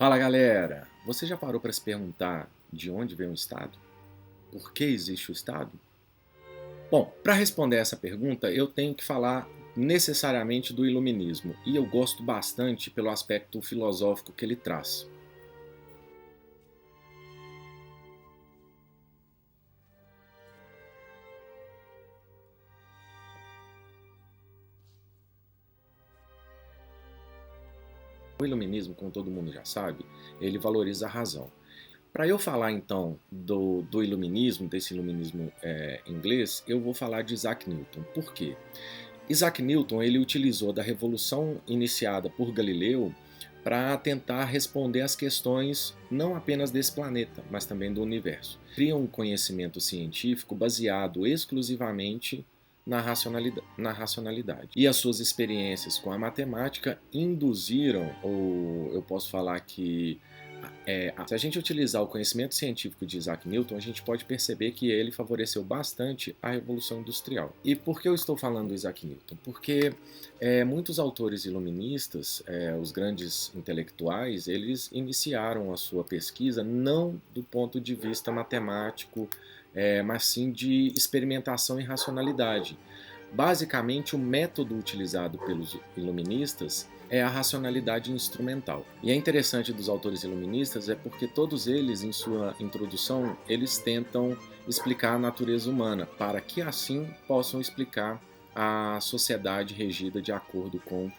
Fala galera! Você já parou para se perguntar de onde vem o Estado? Por que existe o Estado? Bom, para responder essa pergunta, eu tenho que falar necessariamente do Iluminismo, e eu gosto bastante pelo aspecto filosófico que ele traz. O Iluminismo, como todo mundo já sabe, ele valoriza a razão. Para eu falar então do Iluminismo, desse Iluminismo inglês, eu vou falar de Isaac Newton. Por quê? Isaac Newton ele utilizou da revolução iniciada por Galileu para tentar responder às questões não apenas desse planeta, mas também do universo. Cria um conhecimento científico baseado exclusivamente na racionalidade. E as suas experiências com a matemática induziram, ou eu posso falar que se a gente utilizar o conhecimento científico de Isaac Newton, a gente pode perceber que ele favoreceu bastante a Revolução Industrial. E por que eu estou falando do Isaac Newton? Porque muitos autores iluministas, os grandes intelectuais, eles iniciaram a sua pesquisa não do ponto de vista matemático, mas sim de experimentação e racionalidade. Basicamente, o método utilizado pelos iluministas é a racionalidade instrumental. E é interessante dos autores iluministas porque todos eles, em sua introdução, eles tentam explicar a natureza humana, para que assim possam explicar a sociedade regida de acordo com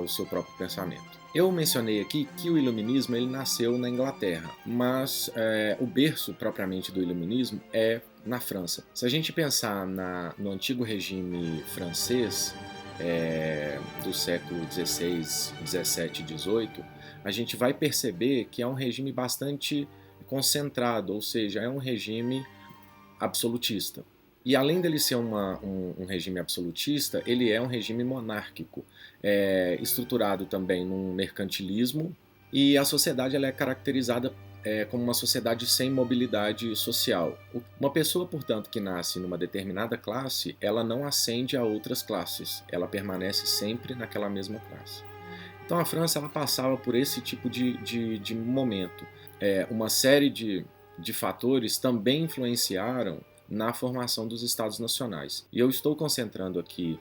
o seu próprio pensamento. Eu mencionei aqui que o iluminismo ele nasceu na Inglaterra, mas o berço propriamente do iluminismo é na França. Se a gente pensar no antigo regime francês, do século XVI, XVII e XVIII, a gente vai perceber que é um regime bastante concentrado, ou seja, é um regime absolutista. E além dele ser um regime absolutista, ele é um regime monárquico, estruturado também num mercantilismo, e a sociedade ela é caracterizada como uma sociedade sem mobilidade social. Uma pessoa, portanto, que nasce numa determinada classe, ela não ascende a outras classes, ela permanece sempre naquela mesma classe. Então a França ela passava por esse tipo de momento. Uma série de fatores também influenciaram na formação dos Estados Nacionais. E eu estou concentrando aqui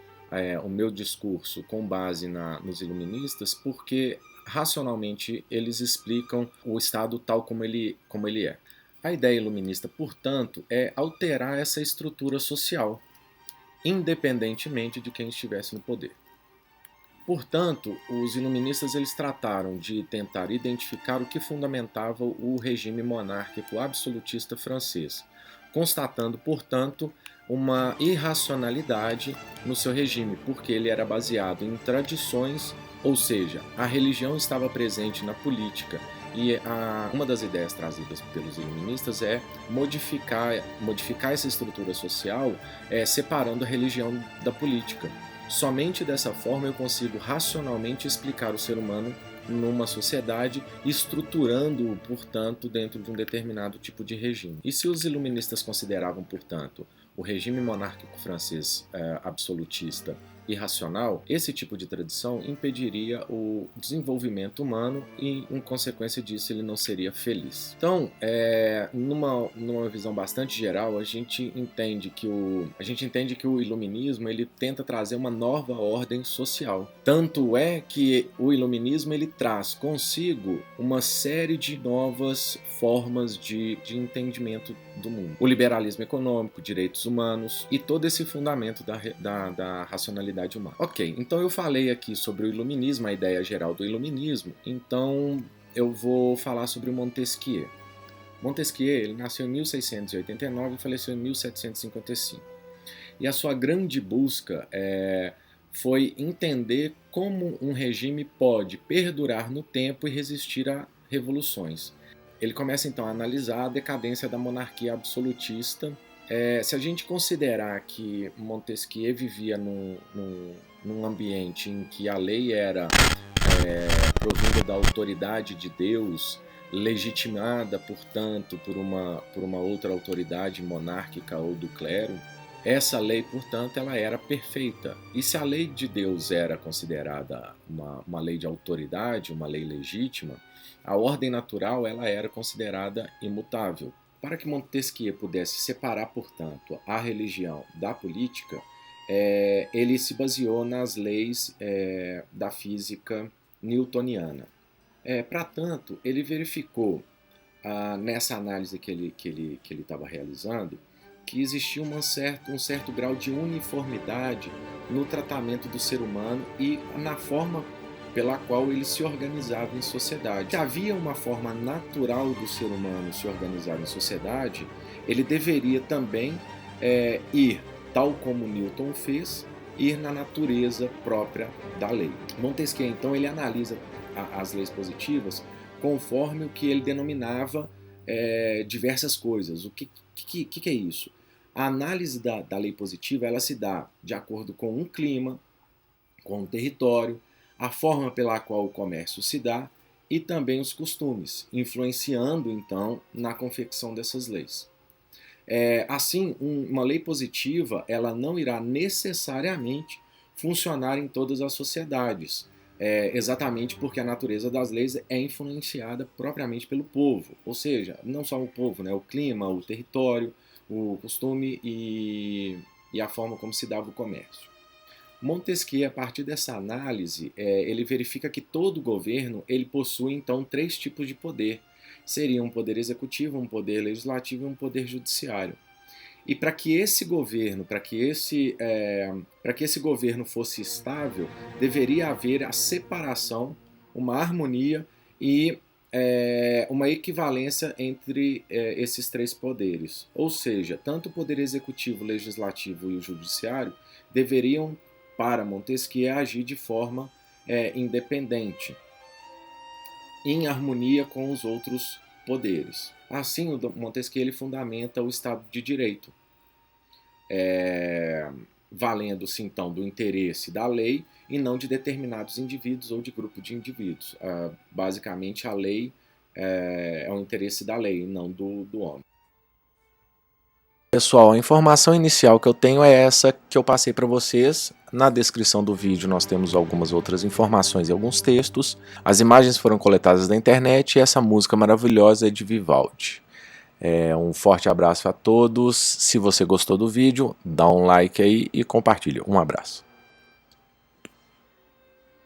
o meu discurso com base nos iluministas porque racionalmente eles explicam o Estado tal como ele é. A ideia iluminista, portanto, é alterar essa estrutura social, independentemente de quem estivesse no poder. Portanto, os iluministas eles trataram de tentar identificar o que fundamentava o regime monárquico absolutista francês, constatando, portanto, uma irracionalidade no seu regime, porque ele era baseado em tradições, ou seja, a religião estava presente na política. E uma das ideias trazidas pelos iluministas é modificar essa estrutura social, separando a religião da política. Somente dessa forma eu consigo racionalmente explicar o ser humano numa sociedade, estruturando-o, portanto, dentro de um determinado tipo de regime. E se os iluministas consideravam, portanto, o regime monárquico francês absolutista irracional, esse tipo de tradição impediria o desenvolvimento humano e, em consequência disso, ele não seria feliz. Então, numa visão bastante geral, a gente entende que o iluminismo ele tenta trazer uma nova ordem social. Tanto é que o iluminismo ele traz consigo uma série de novas formas de entendimento do mundo. O liberalismo econômico, direitos humanos e todo esse fundamento da racionalidade humana. Ok, então eu falei aqui sobre o iluminismo, a ideia geral do iluminismo, então eu vou falar sobre o Montesquieu. Montesquieu ele nasceu em 1689 e faleceu em 1755. E a sua grande busca foi entender como um regime pode perdurar no tempo e resistir a revoluções. Ele começa então a analisar a decadência da monarquia absolutista. Se a gente considerar que Montesquieu vivia num ambiente em que a lei era provinda da autoridade de Deus, legitimada, portanto, por uma outra autoridade monárquica ou do clero, Essa lei, portanto, ela era perfeita. E se a lei de Deus era considerada uma lei de autoridade, uma lei legítima, a ordem natural ela era considerada imutável. Para que Montesquieu pudesse separar, portanto, a religião da política, ele se baseou nas leis da física newtoniana. Para tanto, ele verificou, nessa análise que ele estava realizando, que existia um certo grau de uniformidade no tratamento do ser humano e na forma pela qual ele se organizava em sociedade. Se havia uma forma natural do ser humano se organizar em sociedade, ele deveria também ir, tal como Newton fez, ir na natureza própria da lei. Montesquieu, então, ele analisa as leis positivas conforme o que ele denominava diversas coisas. O que é isso? A análise da lei positiva ela se dá de acordo com um clima, com um território, a forma pela qual o comércio se dá e também os costumes, influenciando então na confecção dessas leis. Assim, uma lei positiva ela não irá necessariamente funcionar em todas as sociedades, exatamente porque a natureza das leis é influenciada propriamente pelo povo, ou seja, não só o povo, né, o clima, o território, o costume e a forma como se dava o comércio. Montesquieu, a partir dessa análise, ele verifica que todo governo ele possui então 3 tipos de poder. Seria um poder executivo, um poder legislativo e um poder judiciário. E para que esse governo, para que esse governo fosse estável, deveria haver a separação, uma harmonia e uma equivalência entre esses 3 poderes. Ou seja, tanto o poder executivo, legislativo e o judiciário deveriam, para Montesquieu, agir de forma independente, em harmonia com os outros poderes. Assim, o Montesquieu ele fundamenta o Estado de Direito, valendo-se então do interesse da lei e não de determinados indivíduos ou de grupo de indivíduos. Basicamente, a lei é o interesse da lei, não do homem. Pessoal, a informação inicial que eu tenho é essa que eu passei para vocês. Na descrição do vídeo nós temos algumas outras informações e alguns textos. As imagens foram coletadas da internet e essa música maravilhosa é de Vivaldi. Um forte abraço a todos. Se você gostou do vídeo, dá um like aí e compartilha. Um abraço.